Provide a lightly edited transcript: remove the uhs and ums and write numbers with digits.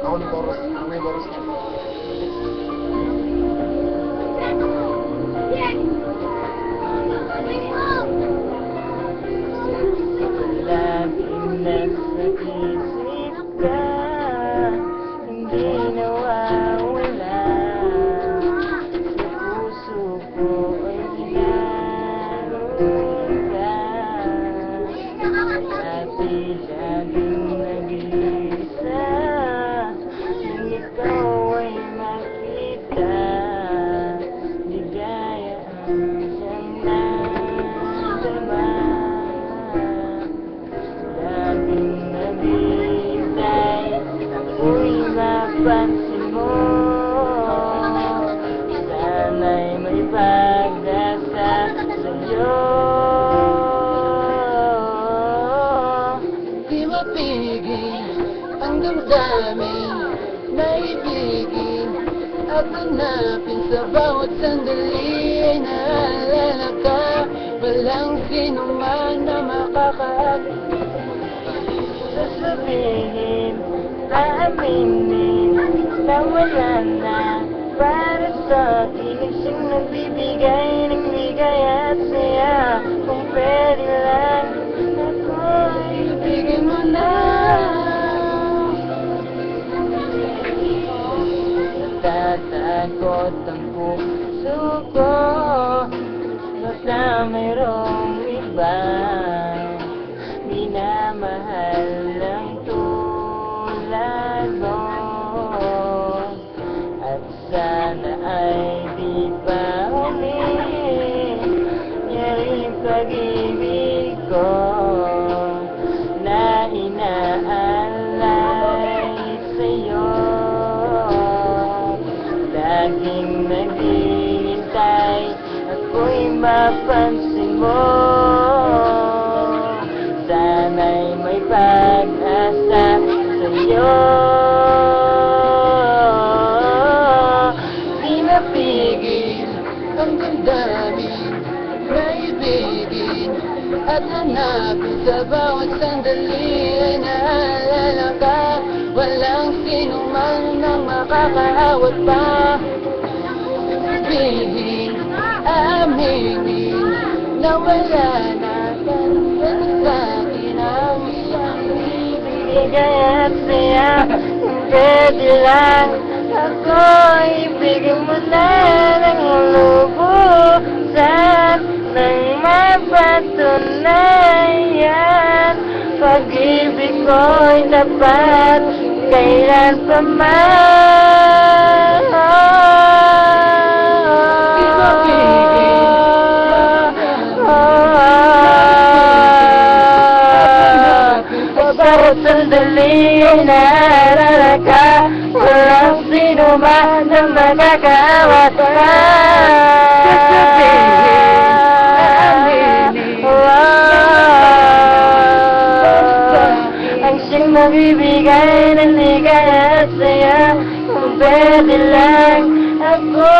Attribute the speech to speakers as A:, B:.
A: Ako ng boros. Ako may boros.
B: Laging nasa isip ka, hindi nawawala. Sa puso ko ay naroon ka. Dati laging nag-iisa, nang ikaw ay makita. Ligaya ang siyang nadama. Laging naghihintay, ako'y mapansin mo. Sana'y may pag-asa sa'yo.
C: Di mapigil ang damdamin na ibigin at hanapin sa bawat sandali ay naalala ka. Walang sino man na makakaagin.
B: Sasabihin, aaminin na wala na para sa'kin ang siyang nagbibigay ng ligaya at saya. Kung pwede lang ako'y
C: Ibigin mo na.
B: natatakot ang puso ko, basta mayroong iba minamahal ng tulad mo. At sana ay di pa nangyari ang pag-ibig ko na inaalay sa'yo. Laging naghihintay, ako'y mapansin mo. Sana'y may pag-asa sa'yo.
C: Di mapigil ang damdamin na ibigin at hanapin sa bawat sandali ay naalala ka. Walang sino man nang makakaawat pa. Sabihin, aaminin na wala na sa'kin ang isang
B: Ligay at saya, kung pwede lang ako'y ibigin mo na ng lubusan nang mapatunayan. Pag-ibig ko'y tapat kailan pa man. Bawat sandali ay naalala ka. Walang sino man na makakaawat ka. Ang siyang mabibigay ng ligaya at saya. Kung pwede lang ako